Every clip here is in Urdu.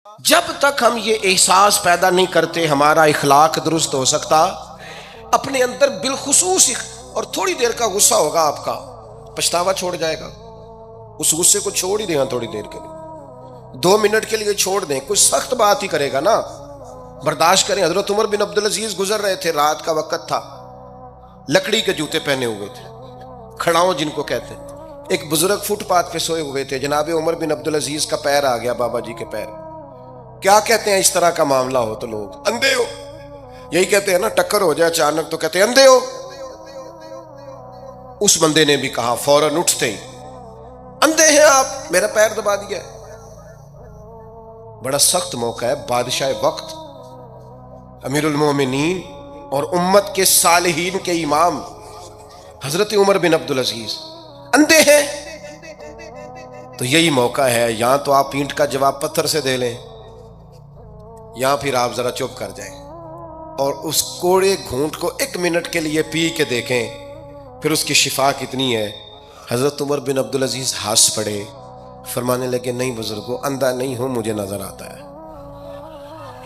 جب تک ہم یہ احساس پیدا نہیں کرتے ہمارا اخلاق درست ہو سکتا، اپنے اندر بالخصوص اور تھوڑی دیر کا غصہ ہوگا، آپ کا پچھتاوا چھوڑ جائے گا، اس غصے کو چھوڑ ہی دیں، تھوڑی دیر کے لیے 2 منٹ کے لیے چھوڑ دیں، کچھ سخت بات ہی کرے گا نا، برداشت کریں۔ حضرت عمر بن عبدالعزیز گزر رہے تھے، رات کا وقت تھا، لکڑی کے جوتے پہنے ہوئے تھے، کھڑاؤں جن کو کہتے ہیں۔ ایک بزرگ فٹ پاتھ پہ سوئے ہوئے تھے، جناب عمر بن عبدالعزیز کا پیر آ گیا، بابا جی کے پیر۔ کیا کہتے ہیں اس طرح کا معاملہ ہو تو لوگ؟ اندھے ہو، یہی کہتے ہیں نا، ٹکر ہو جائے اچانک تو کہتے ہیں اندھے ہو۔ اس بندے نے بھی کہا فوراً اٹھتے ہی، اندھے ہیں آپ، میرا پیر دبا دیا ہے۔ بڑا سخت موقع ہے، بادشاہ وقت، امیر المومنین اور امت کے صالحین کے امام حضرت عمر بن عبدالعزیز اندھے ہیں، تو یہی موقع ہے، یہاں تو آپ اینٹ کا جواب پتھر سے دے لیں، یہاں پھر آپ ذرا چپ کر جائیں اور اس کوڑے گھونٹ کو 1 منٹ کے لیے پی کے دیکھیں، پھر اس کی شفا کتنی ہے۔ حضرت عمر بن عبدالعزیز ہنس پڑے، فرمانے لگے نہیں بزرگوں، اندھا نہیں ہوں، مجھے نظر آتا ہے۔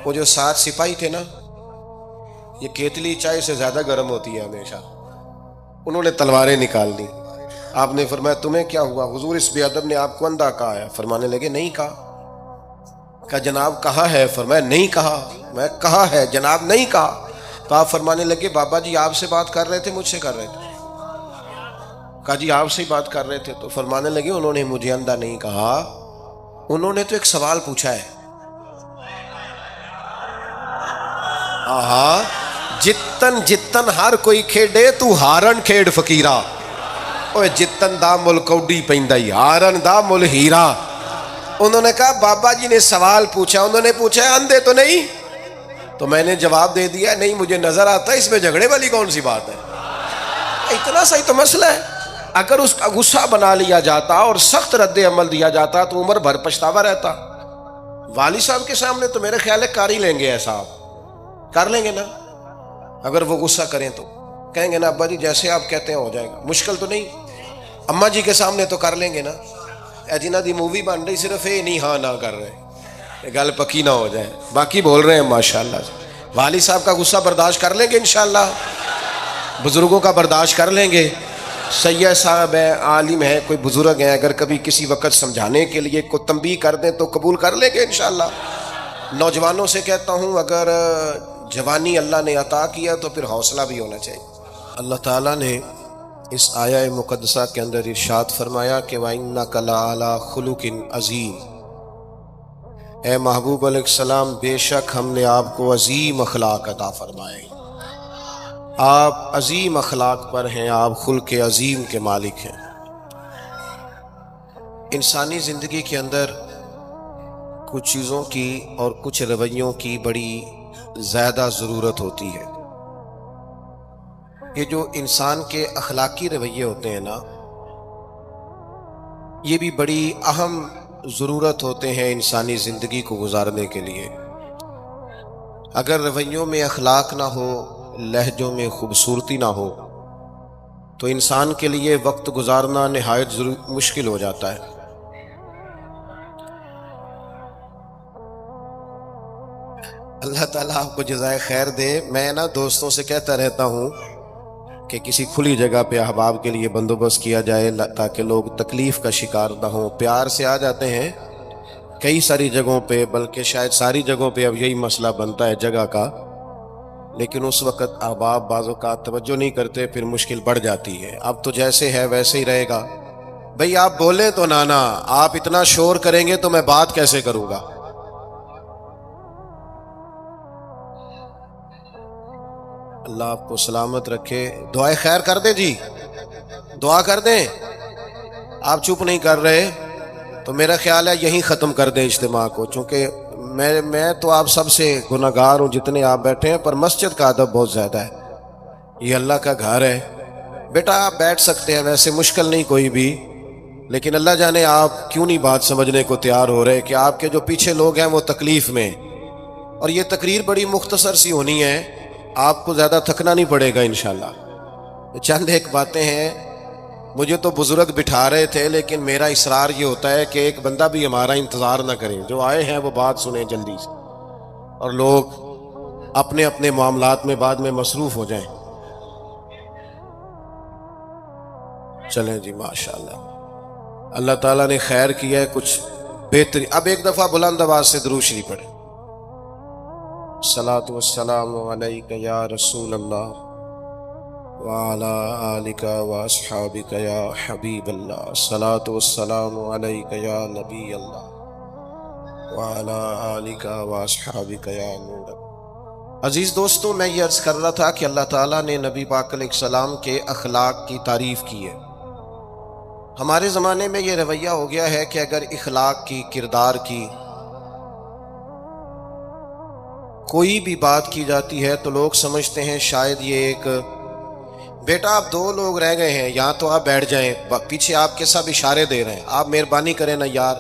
وہ جو 7 سپاہی تھے نا، یہ کیتلی چائے سے زیادہ گرم ہوتی ہے ہمیشہ، انہوں نے تلواریں نکال دی۔ آپ نے فرمایا تمہیں کیا ہوا؟ حضور اس بے ادب نے آپ کو اندھا کہا ہے۔ فرمانے لگے نہیں کہا۔ کہا جناب کہا ہے؟ فرمایا نہیں کہا۔ میں کہا ہے جناب نہیں کہا۔ تو آپ فرمانے لگے بابا جی آپ سے بات کر رہے تھے مجھ سے کر رہے تھے؟ کہا جی آپ سے ہی بات کر رہے تھے۔ تو فرمانے لگے انہوں نے مجھے اندھا نہیں کہا، انہوں نے تو ایک سوال پوچھا ہے۔ آہا، جتن جتن ہر کوئی کھیڈے تو ہارن کھیڈ فقیرہ، اوے جتن دا مل کوڈی پیندائی، ہارن دا مل ہیرا۔ انہوں نے کہا بابا جی نے سوال پوچھا، انہوں نے پوچھا ہے اندھے تو نہیں؟ تو میں نے جواب دے دیا نہیں مجھے نظر آتا ہے، اس میں جھگڑے والی کون سی بات ہے؟ اتنا صحیح تو مسئلہ ہے۔ اگر اس کا غصہ بنا لیا جاتا اور سخت رد عمل دیا جاتا تو عمر بھر پچھتاوا رہتا۔ والد صاحب کے سامنے تو میرے خیال ہے کر ہی لیں گے، ایسا آپ کر لیں گے نا؟ اگر وہ غصہ کریں تو کہیں گے نا ابا جی جیسے آپ کہتے ہیں ہو جائے گا، مشکل تو نہیں۔ اماں جی کے سامنے تو کر لیں گے نا؟ اے جنہ دی مووی بن رہی صرف یہ نہیں ہاں نہ کر رہے، گل پکی نہ ہو جائے، باقی بول رہے ہیں ماشاءاللہ سے۔ والد صاحب کا غصہ برداشت کر لیں گے انشاءاللہ، بزرگوں کا برداشت کر لیں گے۔ سید صاحب ہے، عالم ہے، کوئی بزرگ ہیں، اگر کبھی کسی وقت سمجھانے کے لیے کو تنبیہ کر دیں تو قبول کر لیں گے انشاءاللہ۔ نوجوانوں سے کہتا ہوں اگر جوانی اللہ نے عطا کیا تو پھر حوصلہ بھی ہونا چاہیے۔ اللہ تعالیٰ نے اس آیہ مقدسہ کے اندر ارشاد فرمایا کہ وَإِنَّكَ لَعَلَىٰ خُلُقٍ عَظِيمٍ، اے محبوب علیہ السلام بے شک ہم نے آپ کو عظیم اخلاق عطا فرمائے، آپ عظیم اخلاق پر ہیں، آپ خلق عظیم کے مالک ہیں۔ انسانی زندگی کے اندر کچھ چیزوں کی اور کچھ رویوں کی بڑی زیادہ ضرورت ہوتی ہے۔ یہ جو انسان کے اخلاقی رویے ہوتے ہیں نا، یہ بھی بڑی اہم ضرورت ہوتے ہیں انسانی زندگی کو گزارنے کے لیے۔ اگر رویوں میں اخلاق نہ ہو، لہجوں میں خوبصورتی نہ ہو تو انسان کے لیے وقت گزارنا نہایت مشکل ہو جاتا ہے۔ اللہ تعالیٰ آپ کو جزائے خیر دے۔ میں نا دوستوں سے کہتا رہتا ہوں کہ کسی کھلی جگہ پہ احباب کے لیے بندوبست کیا جائے تاکہ لوگ تکلیف کا شکار نہ ہوں۔ پیار سے آ جاتے ہیں کئی ساری جگہوں پہ، بلکہ شاید ساری جگہوں پہ اب یہی مسئلہ بنتا ہے جگہ کا، لیکن اس وقت احباب بعض اوقات توجہ نہیں کرتے، پھر مشکل بڑھ جاتی ہے۔ اب تو جیسے ہے ویسے ہی رہے گا۔ بھئی آپ بولیں تو نانا، آپ اتنا شور کریں گے تو میں بات کیسے کروں گا؟ اللہ آپ کو سلامت رکھے۔ دعائے خیر کر دیں جی، دعا کر دیں۔ آپ چپ نہیں کر رہے تو میرا خیال ہے یہیں ختم کر دیں اجتماع کو، چونکہ میں تو آپ سب سے گناہگار ہوں جتنے آپ بیٹھے ہیں، پر مسجد کا ادب بہت زیادہ ہے، یہ اللہ کا گھر ہے۔ بیٹا آپ بیٹھ سکتے ہیں، ویسے مشکل نہیں کوئی بھی، لیکن اللہ جانے آپ کیوں نہیں بات سمجھنے کو تیار ہو رہے کہ آپ کے جو پیچھے لوگ ہیں وہ تکلیف میں، اور یہ تقریر بڑی مختصر سی ہونی ہے، آپ کو زیادہ تھکنا نہیں پڑے گا انشاءاللہ۔ چند ایک باتیں ہیں مجھے تو بزرگ بٹھا رہے تھے، لیکن میرا اصرار یہ ہوتا ہے کہ ایک بندہ بھی ہمارا انتظار نہ کریں، جو آئے ہیں وہ بات سنیں جلدی سے، اور لوگ اپنے اپنے معاملات میں بعد میں مصروف ہو جائیں۔ چلیں جی، ماشاءاللہ، اللہ تعالیٰ نے خیر کیا ہے، کچھ بہتری۔ اب ایک دفعہ بلند آواز سے درود شریف پڑھیں۔ الصلاۃ والسلام علیک یا رسول اللہ وعلی آلک واصحابک یا حبیب اللہ، الصلاۃ والسلام علیک یا نبی اللہ وعلی آلک واصحابک یا نور اللہ۔ عزیز دوستو، میں یہ عرض کر رہا تھا کہ اللہ تعالیٰ نے نبی پاک علیہ السلام کے اخلاق کی تعریف کی ہے۔ ہمارے زمانے میں یہ رویہ ہو گیا ہے کہ اگر اخلاق کی، کردار کی کوئی بھی بات کی جاتی ہے تو لوگ سمجھتے ہیں شاید یہ ایک، بیٹا آپ دو لوگ رہ گئے ہیں، یہاں تو آپ بیٹھ جائیں، پیچھے آپ کے سب اشارے دے رہے ہیں، آپ مہربانی کریں نا یار،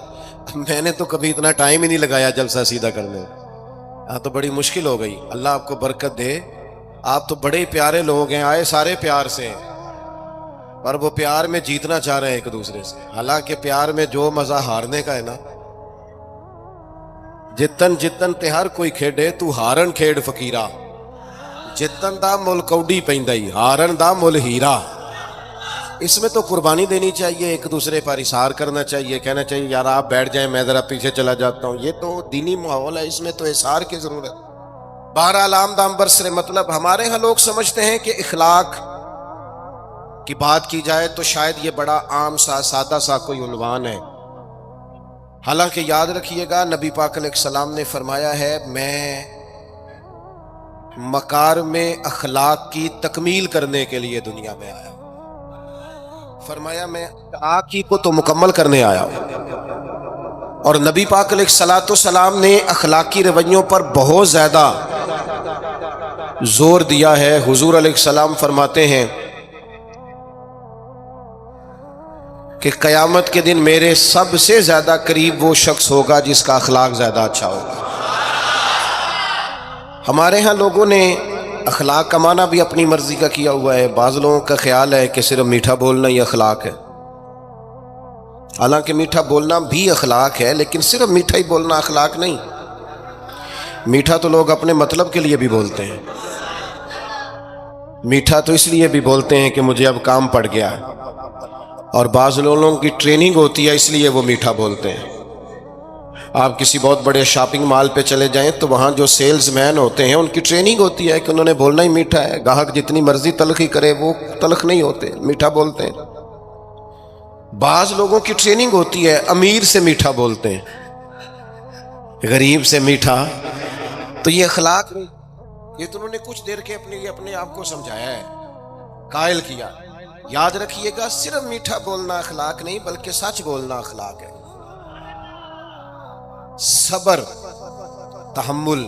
میں نے تو کبھی اتنا ٹائم ہی نہیں لگایا جلسہ سیدھا کرنے، ہاں تو بڑی مشکل ہو گئی، اللہ آپ کو برکت دے، آپ تو بڑے پیارے لوگ ہیں، آئے سارے پیار سے ہیں، پر وہ پیار میں جیتنا چاہ رہے ہیں ایک دوسرے سے، حالانکہ پیار میں جو مزہ ہارنے کا ہے نا، جتن جتن تے ہر کوئی کھیڈے تو ہارن کھیڈ فقیرا، جتن دا مل کوڈی پیندائی ہارن دا مل ہیرا۔ اس میں تو قربانی دینی چاہیے، ایک دوسرے پر اثار کرنا چاہیے، کہنا چاہیے یار آپ بیٹھ جائیں، میں ذرا پیچھے چلا جاتا ہوں، یہ تو دینی ماحول ہے، اس میں تو اثار کی ضرورت۔ بہرحال عام دام برسر مطلب، ہمارے ہاں لوگ سمجھتے ہیں کہ اخلاق کی بات کی جائے تو شاید یہ بڑا عام سا سادہ سا کوئی عنوان ہے، حالانکہ یاد رکھیے گا نبی پاک علیہ السلام نے فرمایا ہے میں مکارم اخلاق کی تکمیل کرنے کے لیے دنیا میں آیا ہوں، فرمایا میں آقی کو تو مکمل کرنے آیا ہوں۔ اور نبی پاک علیہ السلام نے اخلاقی رویوں پر بہت زیادہ زور دیا ہے۔ حضور علیہ السلام فرماتے ہیں کہ قیامت کے دن میرے سب سے زیادہ قریب وہ شخص ہوگا جس کا اخلاق زیادہ اچھا ہوگا۔ ہمارے ہاں لوگوں نے اخلاق کا معنی بھی اپنی مرضی کا کیا ہوا ہے، بعض لوگوں کا خیال ہے کہ صرف میٹھا بولنا ہی اخلاق ہے، حالانکہ میٹھا بولنا بھی اخلاق ہے، لیکن صرف میٹھا ہی بولنا اخلاق نہیں، میٹھا تو لوگ اپنے مطلب کے لیے بھی بولتے ہیں، میٹھا تو اس لیے بھی بولتے ہیں کہ مجھے اب کام پڑ گیا ہے، اور بعض لوگوں کی ٹریننگ ہوتی ہے اس لیے وہ میٹھا بولتے ہیں۔ آپ کسی بہت بڑے شاپنگ مال پہ چلے جائیں تو وہاں جو سیلز مین ہوتے ہیں ان کی ٹریننگ ہوتی ہے کہ انہوں نے بولنا ہی میٹھا ہے، گاہک جتنی مرضی تلخی کرے وہ تلخ نہیں ہوتے، میٹھا بولتے ہیں۔ بعض لوگوں کی ٹریننگ ہوتی ہے امیر سے میٹھا بولتے ہیں، غریب سے میٹھا، تو یہ اخلاق نہیں، یہ تو انہوں نے کچھ دیر کے اپنے آپ کو سمجھایا ہے، قائل کیا۔ یاد رکھیے گا صرف میٹھا بولنا اخلاق نہیں بلکہ سچ بولنا اخلاق ہے۔ صبر، تحمل،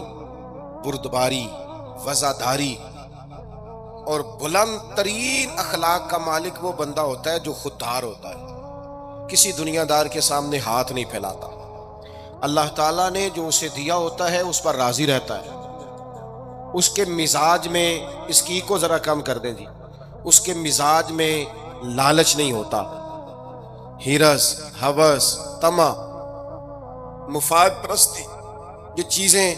بردباری، وفاداری اور بلند ترین اخلاق کا مالک وہ بندہ ہوتا ہے جو خوددار ہوتا ہے، کسی دنیا دار کے سامنے ہاتھ نہیں پھیلاتا، اللہ تعالیٰ نے جو اسے دیا ہوتا ہے اس پر راضی رہتا ہے، اس کے مزاج میں، اس کی کو ذرا کم کر دیں جی، اس کے مزاج میں لالچ نہیں ہوتا، ہرس، ہوس، طمع، مفاد پرستی، یہ چیزیں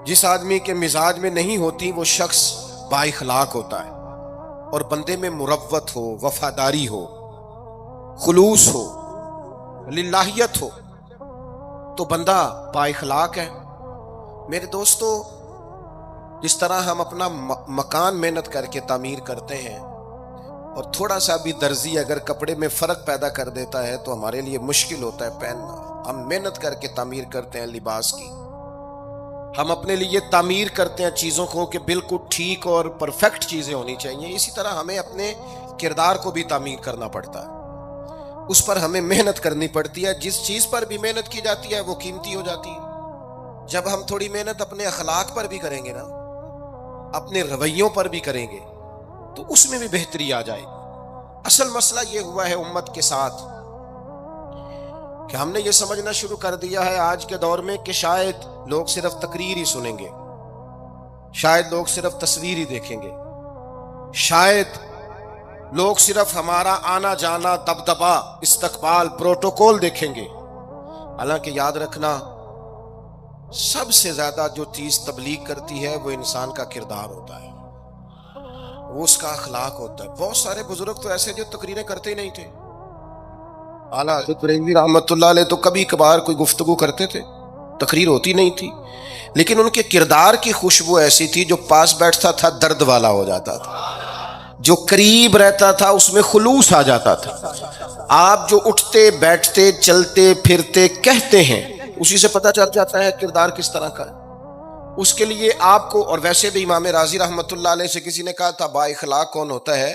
جس آدمی کے مزاج میں نہیں ہوتی وہ شخص با اخلاق ہوتا ہے، اور بندے میں مروت ہو، وفاداری ہو، خلوص ہو، للہیت ہو تو بندہ با اخلاق ہے۔ میرے دوستو، جس طرح ہم اپنا مکان محنت کر کے تعمیر کرتے ہیں، اور تھوڑا سا بھی درزی اگر کپڑے میں فرق پیدا کر دیتا ہے تو ہمارے لیے مشکل ہوتا ہے پہننا، ہم محنت کر کے تعمیر کرتے ہیں لباس کی، ہم اپنے لیے تعمیر کرتے ہیں چیزوں کو کہ بالکل ٹھیک اور پرفیکٹ چیزیں ہونی چاہیے، اسی طرح ہمیں اپنے کردار کو بھی تعمیر کرنا پڑتا ہے، اس پر ہمیں محنت کرنی پڑتی ہے، جس چیز پر بھی محنت کی جاتی ہے وہ قیمتی ہو جاتی ہے۔ جب ہم تھوڑی محنت اپنے اخلاق پر بھی کریں گے نا، اپنے رویوں پر بھی کریں گے تو اس میں بھی بہتری آ جائے۔ اصل مسئلہ یہ ہوا ہے امت کے ساتھ کہ ہم نے یہ سمجھنا شروع کر دیا ہے آج کے دور میں کہ شاید لوگ صرف تقریر ہی سنیں گے، شاید لوگ صرف تصویر ہی دیکھیں گے، شاید لوگ صرف ہمارا آنا جانا، دبدبا، استقبال، پروٹوکول دیکھیں گے، حالانکہ یاد رکھنا سب سے زیادہ جو چیز تبلیغ کرتی ہے وہ انسان کا کردار ہوتا ہے، وہ اس کا اخلاق ہوتا ہے۔ بہت سارے بزرگ تو ایسے جو تقریریں کرتے ہی نہیں تھے، اعلیٰ حضرت بریلوی رحمۃ اللہ علیہ تو کبھی کبھار کوئی گفتگو کرتے تھے، تقریر ہوتی نہیں تھی، لیکن ان کے کردار کی خوشبو ایسی تھی جو پاس بیٹھتا تھا درد والا ہو جاتا تھا، جو قریب رہتا تھا اس میں خلوص آ جاتا تھا۔ آپ جو اٹھتے بیٹھتے چلتے پھرتے کہتے ہیں اسی سے پتہ چل جاتا ہے کردار کس طرح کا ہے۔ اس کے لیے آپ کو، اور ویسے بھی امام راضی رحمۃ اللہ علیہ سے کسی نے کہا تھا با اخلاق کون ہوتا ہے؟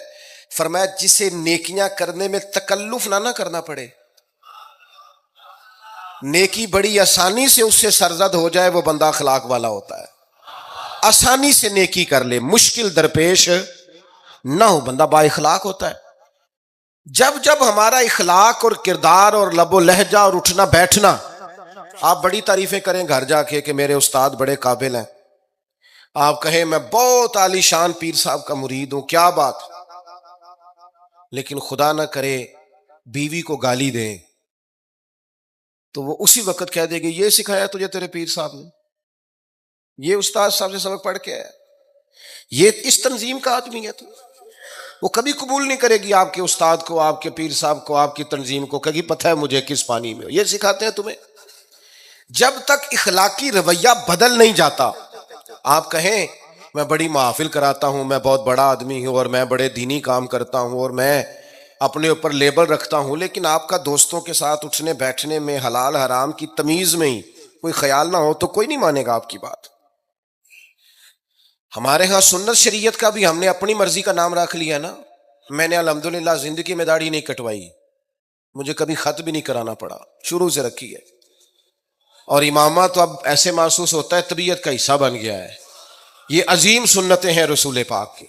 فرمایا جسے نیکیاں کرنے میں تکلف نہ کرنا پڑے، نیکی بڑی آسانی سے اس سے سرزد ہو جائے، وہ بندہ اخلاق والا ہوتا ہے۔ آسانی سے نیکی کر لے، مشکل درپیش نہ ہو، بندہ با اخلاق ہوتا ہے۔ جب جب ہمارا اخلاق اور کردار اور لب و لہجہ اور اٹھنا بیٹھنا، آپ بڑی تعریفیں کریں گھر جا کے کہ میرے استاد بڑے قابل ہیں، آپ کہیں میں بہت عالی شان پیر صاحب کا مرید ہوں، کیا بات، لیکن خدا نہ کرے بیوی کو گالی دیں تو وہ اسی وقت کہہ دے گی یہ سکھایا تجھے تیرے پیر صاحب نے، یہ استاد صاحب سے سبق پڑھ کے آیا، یہ اس تنظیم کا آدمی ہے۔ تو وہ کبھی قبول نہیں کرے گی آپ کے استاد کو، آپ کے پیر صاحب کو، آپ کی تنظیم کو، کہے گی پتہ ہے مجھے کس پانی میں ہو، یہ سکھاتے ہیں تمہیں۔ جب تک اخلاقی رویہ بدل نہیں جاتا، آپ کہیں میں بڑی محافل کراتا ہوں، میں بہت بڑا آدمی ہوں اور میں بڑے دینی کام کرتا ہوں اور میں اپنے اوپر لیبل رکھتا ہوں، لیکن آپ کا دوستوں کے ساتھ اٹھنے بیٹھنے میں حلال حرام کی تمیز میں ہی کوئی خیال نہ ہو تو کوئی نہیں مانے گا آپ کی بات۔ ہمارے ہاں سنت شریعت کا بھی ہم نے اپنی مرضی کا نام رکھ لیا نا۔ میں نے الحمدللہ زندگی میں داڑھی نہیں کٹوائی، مجھے کبھی خط بھی نہیں کرانا پڑا، شروع سے رکھی ہے، اور امامہ تو اب ایسے محسوس ہوتا ہے طبیعت کا حصہ بن گیا ہے۔ یہ عظیم سنتیں ہیں رسول پاک کی۔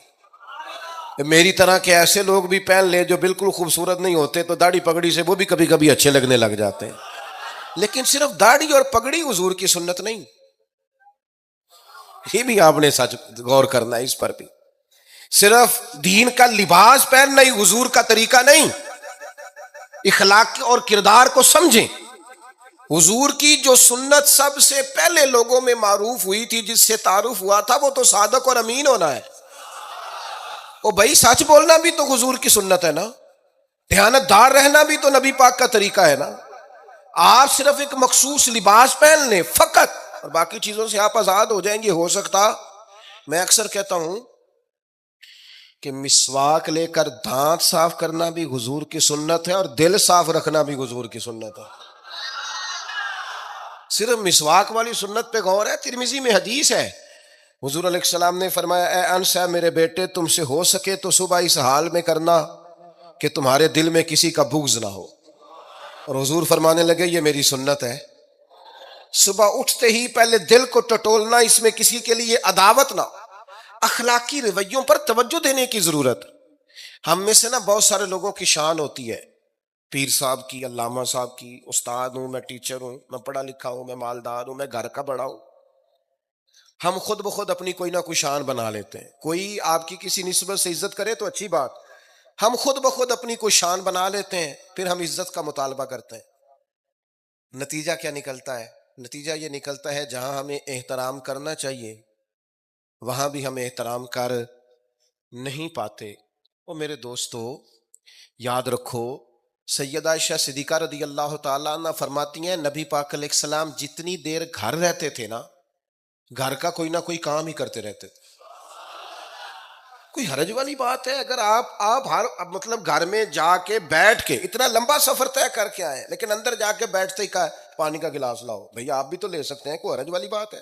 میری طرح کے ایسے لوگ بھی پہن لے جو بالکل خوبصورت نہیں ہوتے تو داڑھی پگڑی سے وہ بھی کبھی کبھی اچھے لگنے لگ جاتے ہیں، لیکن صرف داڑھی اور پگڑی حضور کی سنت نہیں، یہ بھی آپ نے سچ غور کرنا ہے اس پر بھی۔ صرف دین کا لباس پہننا ہی حضور کا طریقہ نہیں، اخلاق اور کردار کو سمجھیں۔ حضور کی جو سنت سب سے پہلے لوگوں میں معروف ہوئی تھی، جس سے تعارف ہوا تھا، وہ تو صادق اور امین ہونا ہے۔ او بھائی سچ بولنا بھی تو حضور کی سنت ہے نا، دیانت دار رہنا بھی تو نبی پاک کا طریقہ ہے نا۔ آپ صرف ایک مخصوص لباس پہن لیں فقط اور باقی چیزوں سے آپ آزاد ہو جائیں گے، ہو سکتا، میں اکثر کہتا ہوں کہ مسواک لے کر دانت صاف کرنا بھی حضور کی سنت ہے اور دل صاف رکھنا بھی حضور کی سنت ہے۔ صرف مسواک والی سنت پہ غور ہے، ترمذی میں حدیث ہے، حضور علیہ السلام نے فرمایا اے انس ہے میرے بیٹے، تم سے ہو سکے تو صبح اس حال میں کرنا کہ تمہارے دل میں کسی کا بغض نہ ہو، اور حضور فرمانے لگے یہ میری سنت ہے، صبح اٹھتے ہی پہلے دل کو ٹٹولنا، اس میں کسی کے لیے عداوت نہ۔ اخلاقی رویوں پر توجہ دینے کی ضرورت۔ ہم میں سے نا بہت سارے لوگوں کی شان ہوتی ہے، پیر صاحب کی، علامہ صاحب کی، استاد ہوں، میں ٹیچر ہوں، میں پڑھا لکھا ہوں، میں مالدار ہوں، میں گھر کا بڑا ہوں۔ ہم خود بخود اپنی کوئی نہ کوئی شان بنا لیتے ہیں، کوئی آپ کی کسی نسبت سے عزت کرے تو اچھی بات، ہم خود بخود اپنی کوئی شان بنا لیتے ہیں، پھر ہم عزت کا مطالبہ کرتے ہیں۔ نتیجہ کیا نکلتا ہے؟ نتیجہ یہ نکلتا ہے جہاں ہمیں احترام کرنا چاہیے وہاں بھی ہم احترام کر نہیں پاتے۔ وہ میرے دوستو یاد رکھو، سیدہ عائشہ صدیقہ رضی اللہ تعالیٰ عنہ فرماتی ہیں نبی پاک علیہ السلام جتنی دیر گھر رہتے تھے نا، گھر کا کوئی نہ کوئی کام ہی کرتے رہتے تھے۔ کوئی حرج والی بات ہے اگر آپ ہر مطلب گھر میں جا کے بیٹھ کے اتنا لمبا سفر طے کر کے آئے لیکن اندر جا کے بیٹھتے ہی کہا پانی کا گلاس لاؤ، بھئی آپ بھی تو لے سکتے ہیں، کوئی حرج والی بات ہے؟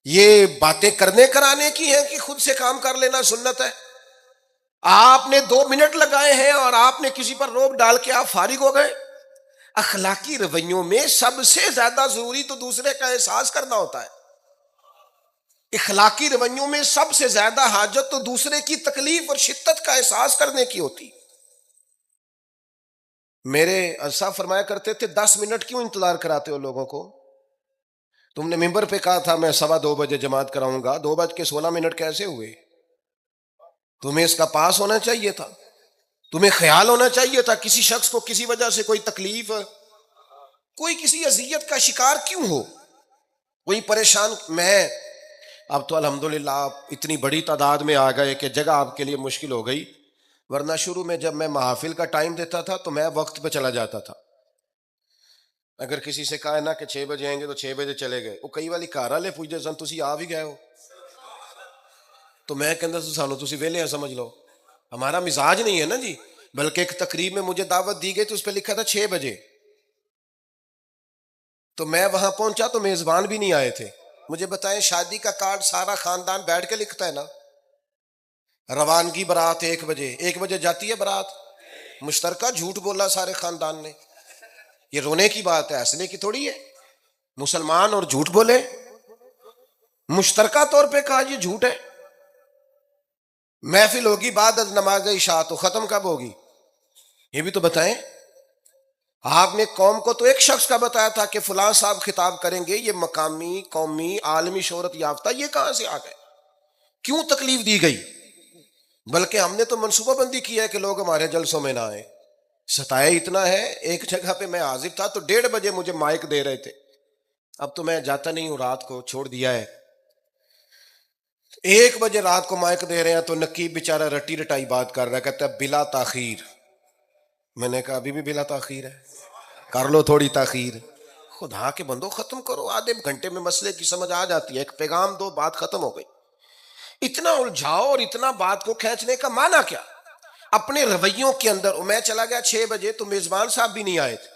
یہ باتیں کرنے کرانے کی ہیں کہ خود سے کام کر لینا سنت ہے؟ آپ نے 2 منٹ لگائے ہیں اور آپ نے کسی پر روک ڈال کے آپ فارغ ہو گئے۔ اخلاقی رویوں میں سب سے زیادہ ضروری تو دوسرے کا احساس کرنا ہوتا ہے۔ اخلاقی رویوں میں سب سے زیادہ حاجت تو دوسرے کی تکلیف اور شدت کا احساس کرنے کی ہوتی۔ میرے صاحب فرمایا کرتے تھے 10 منٹ کیوں انتظار کراتے ہو لوگوں کو؟ تم نے ممبر پہ کہا تھا میں 2:15 بجے جماعت کراؤں گا، 2:16 کیسے ہوئے؟ تمہیں اس کا پاس ہونا چاہیے تھا۔ تمہیں خیال ہونا چاہیے تھا کسی شخص کو کسی وجہ سے کوئی تکلیف، کوئی کسی اذیت کا شکار کیوں ہو، کوئی پریشان. میں اب تو الحمدللہ آپ اتنی بڑی تعداد میں آ گئے کہ جگہ آپ کے لیے مشکل ہو گئی، ورنہ شروع میں جب میں محافل کا ٹائم دیتا تھا تو میں وقت پہ چلا جاتا تھا. اگر کسی سے کہا نا کہ 6 بجے آئیں گے تو 6 بجے چلے گئے، وہ کئی والی گھر والے پوچھتے سن تسی آ بھی گئے ہو، تو میں کہندا سانو تسی ویلے ہیں سمجھ لو. ہمارا مزاج نہیں ہے نا جی. بلکہ ایک تقریب میں مجھے دعوت دی گئی تو اس پہ لکھا تھا 6 بجے، تو میں وہاں پہنچا تو میزبان بھی نہیں آئے تھے. مجھے بتائیں شادی کا کارڈ سارا خاندان بیٹھ کے لکھتا ہے نا، روانگی برات 1 بجے، 1 بجے جاتی ہے برات، مشترکہ جھوٹ بولا سارے خاندان نے. یہ رونے کی بات ہے، ہنسنے کی تھوڑی ہے. مسلمان اور جھوٹ بولے، مشترکہ طور پہ کہا یہ جھوٹ ہے. محفل ہوگی بعد از نماز عشاء، تو ختم کب ہوگی یہ بھی تو بتائیں. آپ نے قوم کو تو ایک شخص کا بتایا تھا کہ فلاں صاحب خطاب کریں گے، یہ مقامی قومی عالمی شہرت یافتہ، یہ کہاں سے آ گئے، کیوں تکلیف دی گئی. بلکہ ہم نے تو منصوبہ بندی کی ہے کہ لوگ ہمارے جلسوں میں نہ آئیں. ستایا اتنا ہے، ایک جگہ پہ میں حاضر تھا تو 1:30 بجے مجھے مائک دے رہے تھے. اب تو میں جاتا نہیں ہوں، رات کو چھوڑ دیا ہے. 1 بجے رات کو مائک دے رہے ہیں تو نقیب بیچارہ رٹی رٹائی بات کر رہا ہے، کہتا ہے بلا تاخیر. میں نے کہا ابھی بھی بلا تاخیر ہے، کر لو تھوڑی تاخیر. خدا کے بندو ختم کرو، آدھے گھنٹے میں مسئلے کی سمجھ آ جاتی ہے، ایک پیغام دو، بات ختم ہو گئی. اتنا الجھاؤ اور اتنا بات کو کھینچنے کا معنی کیا اپنے رویوں کے اندر. میں چلا گیا 6 بجے تو میزبان صاحب بھی نہیں آئے تھے،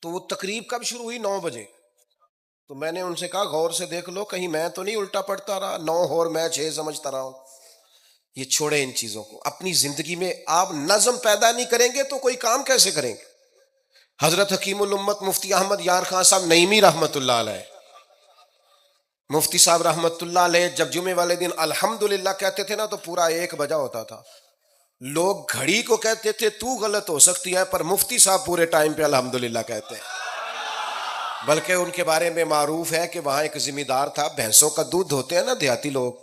تو وہ تقریب کب شروع ہوئی؟ 9 بجے. تو میں نے ان سے کہا غور سے دیکھ لو کہیں میں تو نہیں الٹا پڑتا رہا، 9 اور میں 6 سمجھتا رہا ہوں. یہ چھوڑے ان چیزوں کو. اپنی زندگی میں آپ نظم پیدا نہیں کریں گے تو کوئی کام کیسے کریں گے. حضرت حکیم الامت مفتی احمد یار خان صاحب نعیمی رحمت اللہ علیہ، مفتی صاحب رحمت اللہ علیہ جب جمعے والے دن الحمدللہ کہتے تھے نا تو پورا 1 بجا ہوتا تھا. لوگ گھڑی کو کہتے تھے تو غلط ہو سکتی ہے، پر مفتی صاحب پورے ٹائم پہ الحمدللہ کہتے ہیں. بلکہ ان کے بارے میں معروف ہے کہ وہاں ایک ذمہ دار تھا، بھینسوں کا دودھ دھوتے ہیں نا دیہاتی لوگ،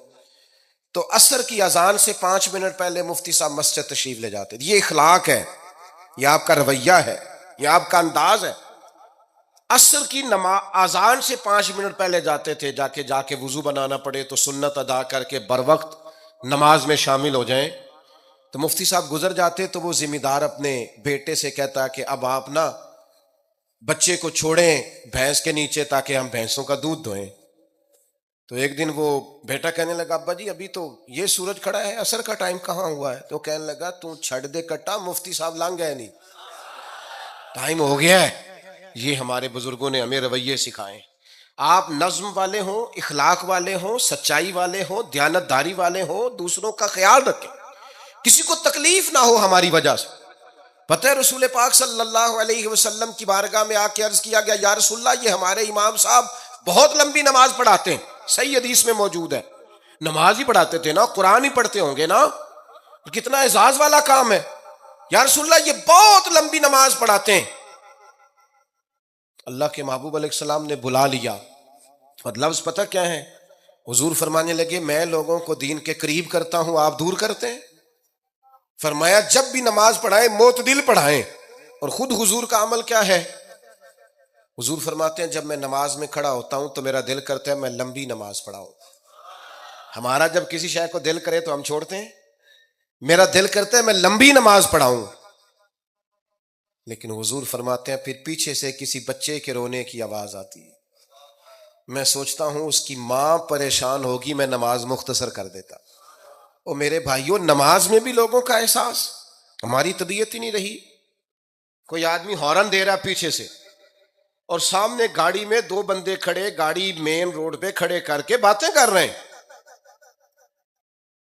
تو عصر کی اذان سے 5 منٹ پہلے مفتی صاحب مسجد تشریف لے جاتے. یہ اخلاق ہے، یہ آپ کا رویہ ہے، یہ آپ کا انداز ہے. عصر کی اذان سے 5 منٹ پہلے جاتے تھے، جا کے وضو بنانا پڑے تو سنت ادا کر کے بر وقت نماز میں شامل ہو جائیں. تو مفتی صاحب گزر جاتے تو وہ ذمہ دار اپنے بیٹے سے کہتا کہ اب آپ نا بچے کو چھوڑیں بھینس کے نیچے تاکہ ہم بھینسوں کا دودھ دھوئیں. تو ایک دن وہ بیٹا کہنے لگا ابا جی ابھی تو یہ سورج کھڑا ہے، عصر کا ٹائم کہاں ہوا ہے؟ تو کہنے لگا تو چھڑ دے کٹا، مفتی صاحب لنگ گئے نہیں، ٹائم ہو گیا ہے. یہ ہمارے بزرگوں نے ہمیں رویے سکھائے. آپ نظم والے ہوں، اخلاق والے ہوں، سچائی والے ہوں، دیانتداری والے ہوں، دوسروں کا خیال رکھیں، کسی کو تکلیف نہ ہو ہماری وجہ سے. پتہ ہے رسول پاک صلی اللہ علیہ وسلم کی بارگاہ میں آ کے عرض کیا گیا یا رسول اللہ یہ ہمارے امام صاحب بہت لمبی نماز پڑھاتے ہیں. صحیح حدیث میں موجود ہے، نماز ہی پڑھاتے تھے نا، قرآن ہی پڑھتے ہوں گے نا، کتنا اعزاز والا کام ہے. یا رسول اللہ یہ بہت لمبی نماز پڑھاتے ہیں. اللہ کے محبوب علیہ السلام نے بلا لیا، اور لفظ پتہ کیا ہے؟ حضور فرمانے لگے میں لوگوں کو دین کے قریب کرتا ہوں، آپ دور کرتے ہیں. فرمایا جب بھی نماز پڑھائیں معتدل پڑھائیں. اور خود حضور کا عمل کیا ہے؟ حضور فرماتے ہیں جب میں نماز میں کھڑا ہوتا ہوں تو میرا دل کرتا ہے میں لمبی نماز پڑھاؤں. ہمارا جب کسی شے کو دل کرے تو ہم چھوڑتے ہیں، میرا دل کرتا ہے میں لمبی نماز پڑھاؤں. لیکن حضور فرماتے ہیں پھر پیچھے سے کسی بچے کے رونے کی آواز آتی ہے، میں سوچتا ہوں اس کی ماں پریشان ہوگی، میں نماز مختصر کر دیتا. اور میرے بھائیوں نماز میں بھی لوگوں کا احساس، ہماری طبیعت ہی نہیں رہی. کوئی آدمی ہارن دے رہا پیچھے سے اور سامنے گاڑی میں 2 بندے کھڑے، گاڑی مین روڈ پہ کھڑے کر کے باتیں کر رہے ہیں،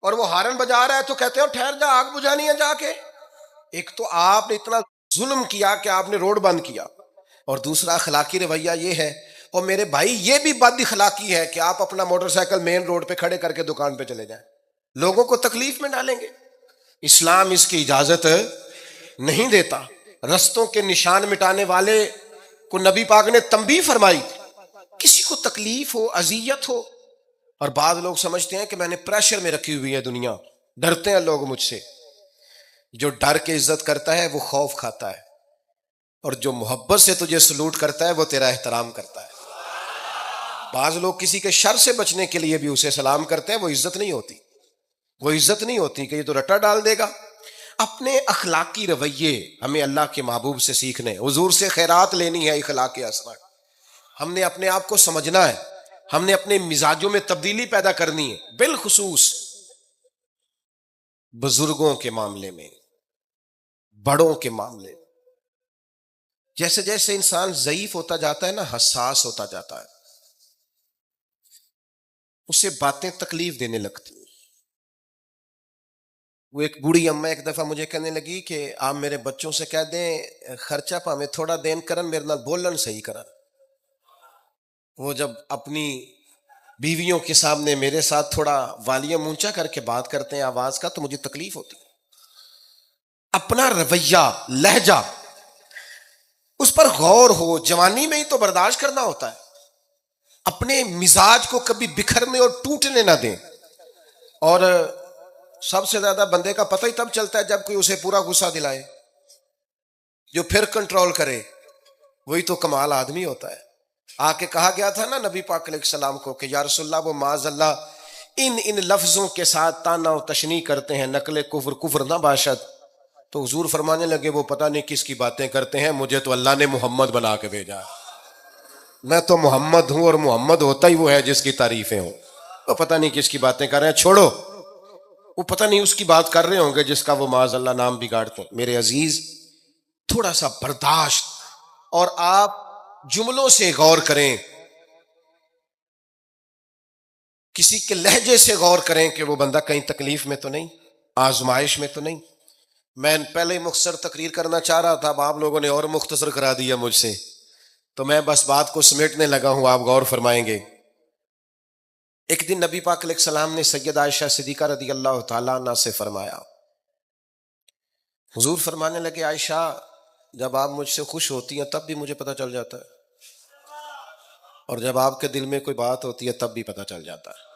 اور وہ ہارن بجا رہا ہے تو کہتے ہیں ٹھہر جا آگ بجھانی ہے جا کے. ایک تو آپ نے اتنا ظلم کیا کہ آپ نے روڈ بند کیا، اور دوسرا اخلاقی رویہ یہ ہے. اور میرے بھائی یہ بھی بد اخلاقی ہے کہ آپ اپنا موٹر سائیکل مین روڈ پہ کھڑے کر کے دکان پہ چلے جائیں، لوگوں کو تکلیف میں ڈالیں گے. اسلام اس کی اجازت نہیں دیتا. رستوں کے نشان مٹانے والے کو نبی پاک نے تنبیہ فرمائی. کسی کو تکلیف ہو، اذیت ہو، اور بعض لوگ سمجھتے ہیں کہ میں نے پریشر میں رکھی ہوئی ہے دنیا، ڈرتے ہیں لوگ مجھ سے. جو ڈر کے عزت کرتا ہے وہ خوف کھاتا ہے، اور جو محبت سے تجھے سلوٹ کرتا ہے وہ تیرا احترام کرتا ہے۔ بعض لوگ کسی کے شر سے بچنے کے لیے بھی اسے سلام کرتے ہیں، وہ عزت نہیں ہوتی، وہ عزت نہیں ہوتی کہ یہ تو رٹا ڈال دے گا۔ اپنے اخلاقی رویے ہمیں اللہ کے محبوب سے سیکھنے، حضور سے خیرات لینی ہے، اخلاق اسرار۔ ہم نے اپنے آپ کو سمجھنا ہے، ہم نے اپنے مزاجوں میں تبدیلی پیدا کرنی ہے، بالخصوص بزرگوں کے معاملے میں، بڑوں کے معاملے میں۔ جیسے جیسے انسان ضعیف ہوتا جاتا ہے نا، حساس ہوتا جاتا ہے، اسے باتیں تکلیف دینے لگتی ہیں۔ وہ ایک بوڑھی اماں ایک دفعہ مجھے کہنے لگی کہ آپ میرے بچوں سے کہہ دیں خرچہ پامیں تھوڑا دین کرن، میرے نال بولن صحیح کرن۔ وہ جب اپنی بیویوں کے سامنے میرے ساتھ تھوڑا والیوم اونچا کر کے بات کرتے ہیں آواز کا، تو مجھے تکلیف ہوتی ہے۔ اپنا رویہ، لہجہ، اس پر غور ہو، جوانی میں ہی تو برداشت کرنا ہوتا ہے۔ اپنے مزاج کو کبھی بکھرنے اور ٹوٹنے نہ دیں۔ اور سب سے زیادہ بندے کا پتہ ہی تب چلتا ہے جب کوئی اسے پورا غصہ دلائے، جو پھر کنٹرول کرے، وہی تو کمال آدمی ہوتا ہے۔ آ کے کہا گیا تھا نا نبی پاک علیہ السلام کو کہ یا رسول اللہ وہ معاذ اللہ ان لفظوں کے ساتھ تانا و تشنیع کرتے ہیں، نقل کفر کفر نہ باشد۔ تو حضور فرمانے لگے وہ پتہ نہیں کس کی باتیں کرتے ہیں، مجھے تو اللہ نے محمد بنا کے بھیجا، میں تو محمد ہوں، اور محمد ہوتا ہی وہ ہے جس کی تعریفیں ہوں۔ وہ پتہ نہیں کس کی باتیں کر رہے ہیں، چھوڑو، وہ پتہ نہیں اس کی بات کر رہے ہوں گے جس کا وہ معاذ اللہ نام بگاڑتے ہیں۔ میرے عزیز، تھوڑا سا برداشت، اور آپ جملوں سے غور کریں، کسی کے لہجے سے غور کریں کہ وہ بندہ کہیں تکلیف میں تو نہیں، آزمائش میں تو نہیں۔ میں پہلے ہی مختصر تقریر کرنا چاہ رہا تھا، اب آپ لوگوں نے اور مختصر کرا دیا مجھ سے، تو میں بس بات کو سمیٹنے لگا ہوں، آپ غور فرمائیں گے۔ ایک دن نبی پاک علیہ السلام نے سیدہ عائشہ صدیقہ رضی اللہ تعالیٰ عنہ سے فرمایا، حضور فرمانے لگے عائشہ جب آپ مجھ سے خوش ہوتی ہیں تب بھی مجھے پتہ چل جاتا ہے، اور جب آپ کے دل میں کوئی بات ہوتی ہے تب بھی پتہ چل جاتا ہے۔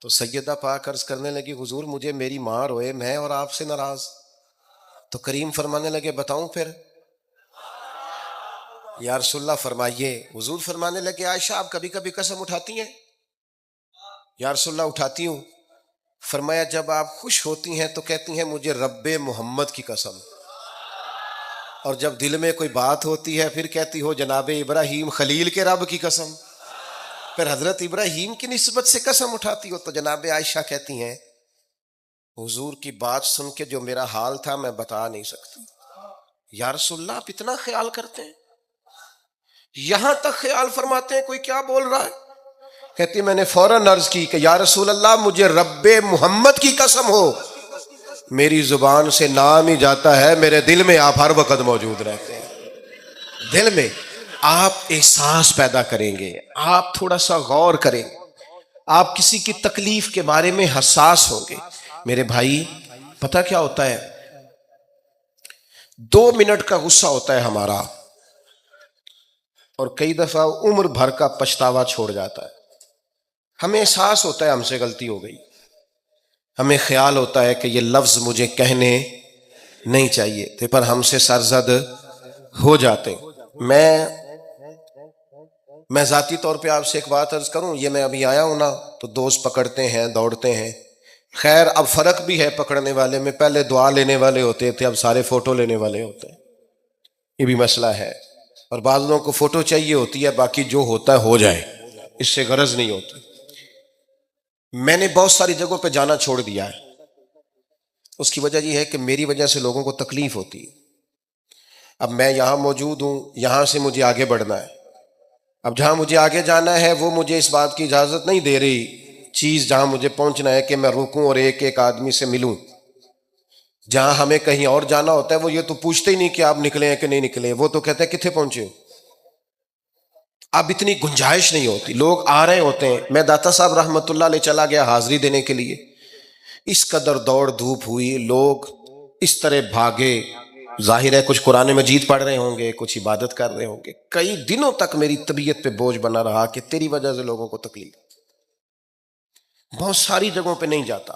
تو سیدہ پاک عرض کرنے لگی حضور مجھے میری ماں روئے، میں اور آپ سے ناراض۔ تو کریم فرمانے لگے بتاؤں پھر؟ یا رسول اللہ فرمائیے۔ حضور فرمانے لگے عائشہ آپ کبھی کبھی قسم اٹھاتی ہیں؟ یا رسول اللہ اٹھاتی ہوں۔ فرمایا جب آپ خوش ہوتی ہیں تو کہتی ہیں مجھے رب محمد کی قسم، اور جب دل میں کوئی بات ہوتی ہے پھر کہتی ہو جناب ابراہیم خلیل کے رب کی قسم۔ پھر حضرت ابراہیم کی نسبت سے قسم اٹھاتی ہو تو جناب عائشہ کہتی ہیں حضور کی بات سن کے جو میرا حال تھا میں بتا نہیں سکتی۔ یا رسول اللہ آپ اتنا خیال کرتے ہیں؟ یہاں تک خیال فرماتے ہیں کوئی کیا بول رہا ہے؟ کہتی میں نے فوراً عرض کی کہ یا رسول اللہ مجھے رب محمد کی قسم ہو، میری زبان سے نام ہی جاتا ہے، میرے دل میں آپ ہر وقت موجود رہتے ہیں۔ دل میں آپ احساس پیدا کریں گے، آپ تھوڑا سا غور کریں، آپ کسی کی تکلیف کے بارے میں حساس ہوں گے۔ میرے بھائی پتہ کیا ہوتا ہے، 2 منٹ کا غصہ ہوتا ہے ہمارا، اور کئی دفعہ عمر بھر کا پچھتاوا چھوڑ جاتا ہے۔ ہمیں احساس ہوتا ہے ہم سے غلطی ہو گئی، ہمیں خیال ہوتا ہے کہ یہ لفظ مجھے کہنے نہیں چاہیے تھے، پر ہم سے سرزد ہو جاتے۔ میں ذاتی طور پہ آپ سے ایک بات عرض کروں، یہ میں ابھی آیا ہوں نا تو دوست پکڑتے ہیں دوڑتے ہیں، خیر اب فرق بھی ہے پکڑنے والے میں، پہلے دعا لینے والے ہوتے تھے اب سارے فوٹو لینے والے ہوتے ہیں، یہ بھی مسئلہ ہے۔ اور بعض لوگوں کو فوٹو چاہیے ہوتی ہے، باقی جو ہوتا ہے ہو جائے، اس سے غرض نہیں ہوتی۔ میں نے بہت ساری جگہوں پہ جانا چھوڑ دیا ہے، اس کی وجہ یہ ہے کہ میری وجہ سے لوگوں کو تکلیف ہوتی ہے۔ اب میں یہاں موجود ہوں، یہاں سے مجھے آگے بڑھنا ہے، اب جہاں مجھے آگے جانا ہے وہ مجھے اس بات کی اجازت نہیں دے رہی چیز جہاں مجھے پہنچنا ہے کہ میں رکوں اور ایک ایک آدمی سے ملوں۔ جہاں ہمیں کہیں اور جانا ہوتا ہے وہ یہ تو پوچھتے ہی نہیں کہ آپ نکلے ہیں کہ نہیں نکلے، وہ تو کہتے ہیں کتنے پہنچے۔ اب اتنی گنجائش نہیں ہوتی، لوگ آ رہے ہوتے ہیں۔ میں داتا صاحب رحمت اللہ علیہ چلا گیا حاضری دینے کے لیے، اس قدر دوڑ دھوپ ہوئی، لوگ اس طرح بھاگے، ظاہر ہے کچھ قرآن مجید پڑھ رہے ہوں گے، کچھ عبادت کر رہے ہوں گے۔ کئی دنوں تک میری طبیعت پہ بوجھ بنا رہا کہ تیری وجہ سے لوگوں کو تکلیف۔ بہت ساری جگہوں پہ نہیں جاتا،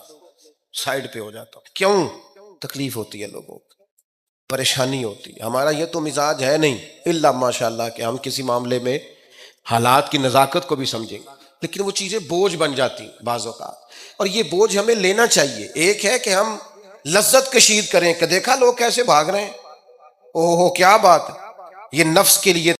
سائڈ پہ ہو جاتا۔ کیوں؟ تکلیف ہوتی ہے لوگوں کو، پریشانی ہوتی ہے. ہمارا یہ تو مزاج ہے نہیں الا ماشاء اللہ کہ ہم کسی معاملے میں حالات کی نزاکت کو بھی سمجھیں گے، لیکن وہ چیزیں بوجھ بن جاتی بعض اوقات، اور یہ بوجھ ہمیں لینا چاہیے. ایک ہے کہ ہم لذت کشید کریں کہ دیکھا لوگ کیسے بھاگ رہے ہیں، اوہ کیا بات ہے، یہ نفس کے لیے